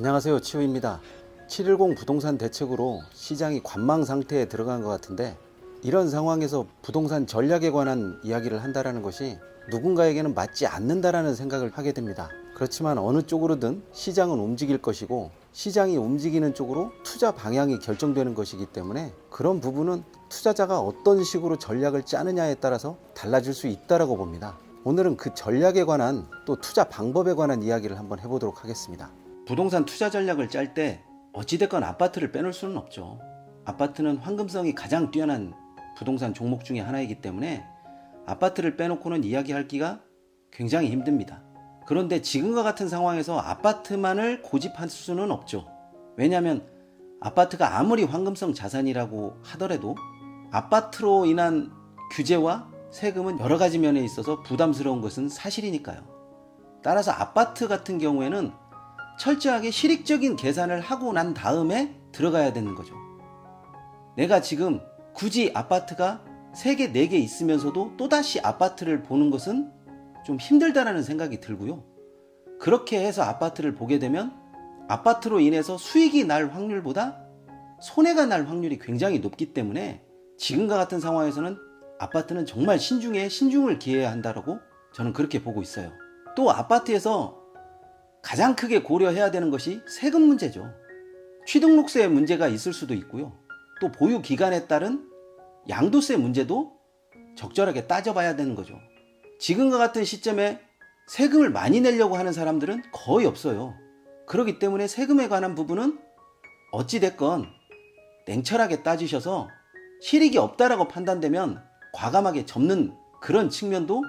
안녕하세요, 치우입니다. 710 부동산 대책으로 시장이 관망 상태에 들어간 것 같은데, 이런 상황에서 부동산 전략에 관한 이야기를 한다는 것이 누군가에게는 맞지 않는다라는 생각을 하게 됩니다. 그렇지만 어느 쪽으로든 시장은 움직일 것이고, 시장이 움직이는 쪽으로 투자 방향이 결정되는 것이기 때문에 그런 부분은 투자자가 어떤 식으로 전략을 짜느냐에 따라서 달라질 수 있다고 봅니다. 오늘은 그 전략에 관한, 또 투자 방법에 관한 이야기를 한번 해보도록 하겠습니다. 부동산 투자 전략을 짤 때 어찌됐건 아파트를 빼놓을 수는 없죠. 아파트는 황금성이 가장 뛰어난 부동산 종목 중에 하나이기 때문에 아파트를 빼놓고는 이야기하기가 굉장히 힘듭니다. 그런데 지금과 같은 상황에서 아파트만을 고집할 수는 없죠. 왜냐하면 아파트가 아무리 황금성 자산이라고 하더라도 아파트로 인한 규제와 세금은 여러 가지 면에 있어서 부담스러운 것은 사실이니까요. 따라서 아파트 같은 경우에는 철저하게 실익적인 계산을 하고 난 다음에 들어가야 되는 거죠. 내가 지금 굳이 아파트가 3개, 4개 있으면서도 또다시 아파트를 보는 것은 좀 힘들다라는 생각이 들고요. 그렇게 해서 아파트를 보게 되면 아파트로 인해서 수익이 날 확률보다 손해가 날 확률이 굉장히 높기 때문에 지금과 같은 상황에서는 아파트는 정말 신중에 신중을 기해야 한다고 저는 그렇게 보고 있어요. 또 아파트에서 가장 크게 고려해야 되는 것이 세금 문제죠. 취등록세 문제가 있을 수도 있고요. 또 보유 기간에 따른 양도세 문제도 적절하게 따져봐야 되는 거죠. 지금과 같은 시점에 세금을 많이 내려고 하는 사람들은 거의 없어요. 그렇기 때문에 세금에 관한 부분은 어찌됐건 냉철하게 따지셔서 실익이 없다라고 판단되면 과감하게 접는 그런 측면도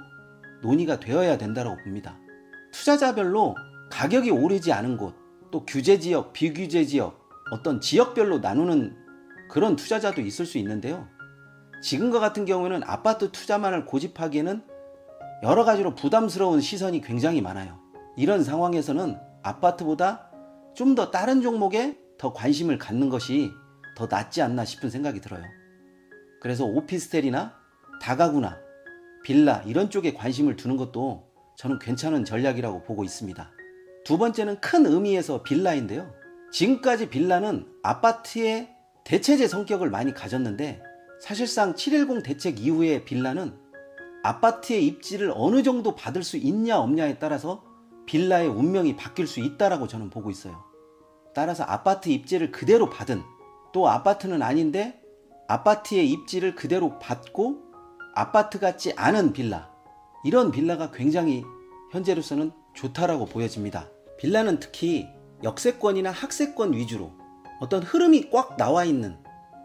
논의가 되어야 된다고 봅니다. 투자자별로 가격이 오르지 않은 곳, 또 규제 지역, 비규제 지역, 어떤 지역별로 나누는 그런 투자자도 있을 수 있는데요. 지금과 같은 경우에는 아파트 투자만을 고집하기에는 여러 가지로 부담스러운 시선이 굉장히 많아요. 이런 상황에서는 아파트보다 좀 더 다른 종목에 더 관심을 갖는 것이 더 낫지 않나 싶은 생각이 들어요. 그래서 오피스텔이나 다가구나 빌라 이런 쪽에 관심을 두는 것도 저는 괜찮은 전략이라고 보고 있습니다. 두 번째는 큰 의미에서 빌라인데요. 지금까지 빌라는 아파트의 대체제 성격을 많이 가졌는데 사실상 710 대책 이후의 빌라는 아파트의 입지를 어느 정도 받을 수 있냐 없냐에 따라서 빌라의 운명이 바뀔 수 있다라고 저는 보고 있어요. 따라서 아파트 입지를 그대로 받은, 또 아파트는 아닌데 아파트의 입지를 그대로 받고 아파트 같지 않은 빌라, 이런 빌라가 굉장히 현재로서는 좋다라고 보여집니다. 빌라는 특히 역세권이나 학세권 위주로 어떤 흐름이 꽉 나와 있는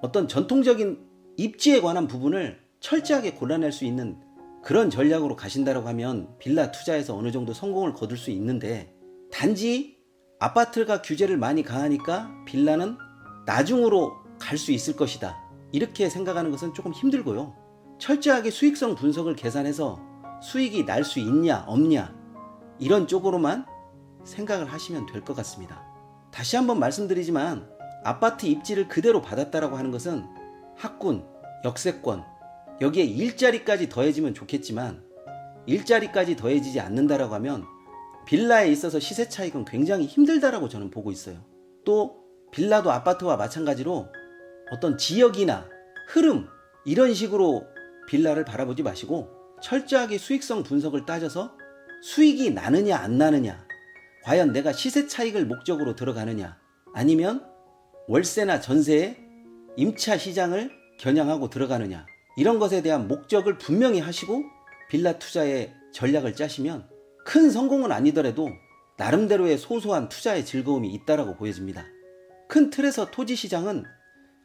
어떤 전통적인 입지에 관한 부분을 철저하게 골라낼 수 있는 그런 전략으로 가신다고 하면 빌라 투자에서 어느 정도 성공을 거둘 수 있는데, 단지 아파트가 규제를 많이 가하니까 빌라는 나중으로 갈 수 있을 것이다, 이렇게 생각하는 것은 조금 힘들고요. 철저하게 수익성 분석을 계산해서 수익이 날 수 있냐 없냐 이런 쪽으로만 생각을 하시면 될 것 같습니다. 다시 한번 말씀드리지만 아파트 입지를 그대로 받았다라고 하는 것은 학군, 역세권, 여기에 일자리까지 더해지면 좋겠지만 일자리까지 더해지지 않는다라고 하면 빌라에 있어서 시세 차익은 굉장히 힘들다라고 저는 보고 있어요. 또 빌라도 아파트와 마찬가지로 어떤 지역이나 흐름 이런 식으로 빌라를 바라보지 마시고 철저하게 수익성 분석을 따져서 수익이 나느냐 안 나느냐, 과연 내가 시세 차익을 목적으로 들어가느냐 아니면 월세나 전세의 임차 시장을 겨냥하고 들어가느냐, 이런 것에 대한 목적을 분명히 하시고 빌라 투자의 전략을 짜시면 큰 성공은 아니더라도 나름대로의 소소한 투자의 즐거움이 있다라고 보여집니다. 큰 틀에서 토지 시장은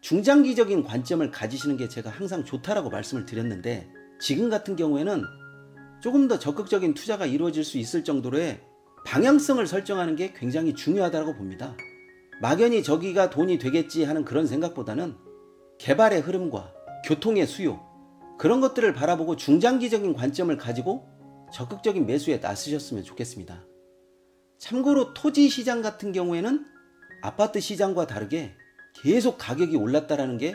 중장기적인 관점을 가지시는 게 제가 항상 좋다라고 말씀을 드렸는데, 지금 같은 경우에는 조금 더 적극적인 투자가 이루어질 수 있을 정도로의 방향성을 설정하는 게 굉장히 중요하다고 봅니다. 막연히 저기가 돈이 되겠지 하는 그런 생각보다는 개발의 흐름과 교통의 수요, 그런 것들을 바라보고 중장기적인 관점을 가지고 적극적인 매수에 나서셨으면 좋겠습니다. 참고로 토지 시장 같은 경우에는 아파트 시장과 다르게 계속 가격이 올랐다라는 게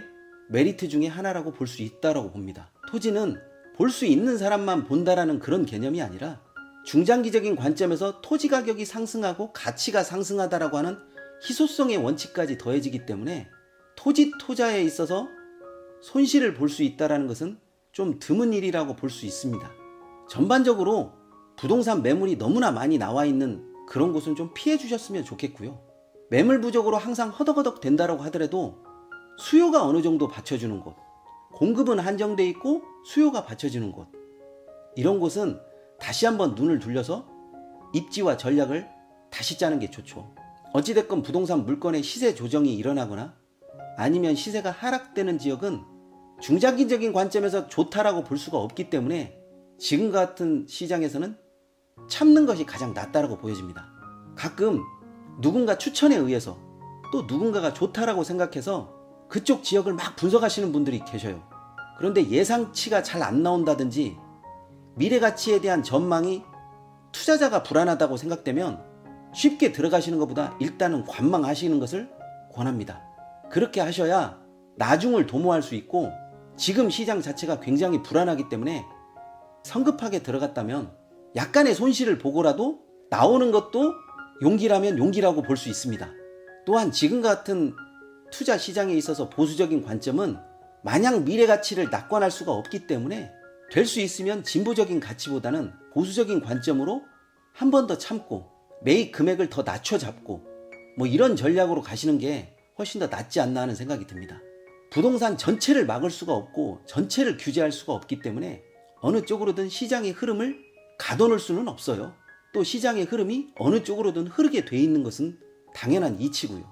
메리트 중에 하나라고 볼 수 있다고 봅니다. 토지는 볼 수 있는 사람만 본다라는 그런 개념이 아니라 중장기적인 관점에서 토지 가격이 상승하고 가치가 상승하다라고 하는 희소성의 원칙까지 더해지기 때문에 토지 투자에 있어서 손실을 볼 수 있다는 것은 좀 드문 일이라고 볼 수 있습니다. 전반적으로 부동산 매물이 너무나 많이 나와 있는 그런 곳은 좀 피해 주셨으면 좋겠고요. 매물 부족으로 항상 허덕허덕 된다고 하더라도 수요가 어느 정도 받쳐주는 곳, 공급은 한정돼 있고 수요가 받쳐지는 곳, 이런 곳은 다시 한번 눈을 돌려서 입지와 전략을 다시 짜는 게 좋죠. 어찌됐건 부동산 물건의 시세 조정이 일어나거나 아니면 시세가 하락되는 지역은 중장기적인 관점에서 좋다라고 볼 수가 없기 때문에 지금 같은 시장에서는 참는 것이 가장 낫다라고 보여집니다. 가끔 누군가 추천에 의해서 또 누군가가 좋다라고 생각해서 그쪽 지역을 막 분석하시는 분들이 계셔요. 그런데 예상치가 잘 안 나온다든지 미래 가치에 대한 전망이 투자자가 불안하다고 생각되면 쉽게 들어가시는 것보다 일단은 관망하시는 것을 권합니다. 그렇게 하셔야 나중을 도모할 수 있고, 지금 시장 자체가 굉장히 불안하기 때문에 성급하게 들어갔다면 약간의 손실을 보고라도 나오는 것도 용기라면 용기라고 볼 수 있습니다. 또한 지금 같은 투자 시장에 있어서 보수적인 관점은 마냥 미래 가치를 낙관할 수가 없기 때문에 될 수 있으면 진보적인 가치보다는 보수적인 관점으로 한 번 더 참고 매입 금액을 더 낮춰 잡고 이런 전략으로 가시는 게 훨씬 더 낫지 않나 하는 생각이 듭니다. 부동산 전체를 막을 수가 없고 전체를 규제할 수가 없기 때문에 어느 쪽으로든 시장의 흐름을 가둬놓을 수는 없어요. 또 시장의 흐름이 어느 쪽으로든 흐르게 돼 있는 것은 당연한 이치고요.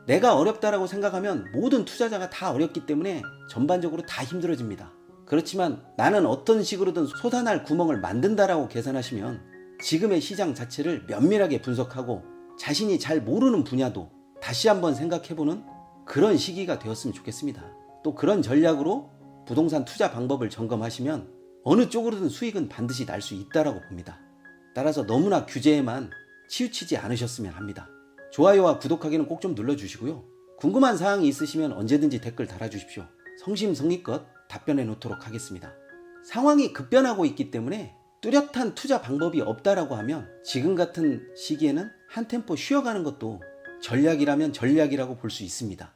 내가 어렵다라고 생각하면 모든 투자자가 다 어렵기 때문에 전반적으로 다 힘들어집니다. 그렇지만 나는 어떤 식으로든 솟아날 구멍을 만든다라고 계산하시면 지금의 시장 자체를 면밀하게 분석하고 자신이 잘 모르는 분야도 다시 한번 생각해보는 그런 시기가 되었으면 좋겠습니다. 또 그런 전략으로 부동산 투자 방법을 점검하시면 어느 쪽으로든 수익은 반드시 날 수 있다라고 봅니다. 따라서 너무나 규제에만 치우치지 않으셨으면 합니다. 좋아요와 구독하기는 꼭 좀 눌러주시고요. 궁금한 사항이 있으시면 언제든지 댓글 달아주십시오. 성심성의껏 답변해 놓도록 하겠습니다. 상황이 급변하고 있기 때문에 뚜렷한 투자 방법이 없다라고 하면 지금 같은 시기에는 한 템포 쉬어가는 것도 전략이라면 전략이라고 볼 수 있습니다.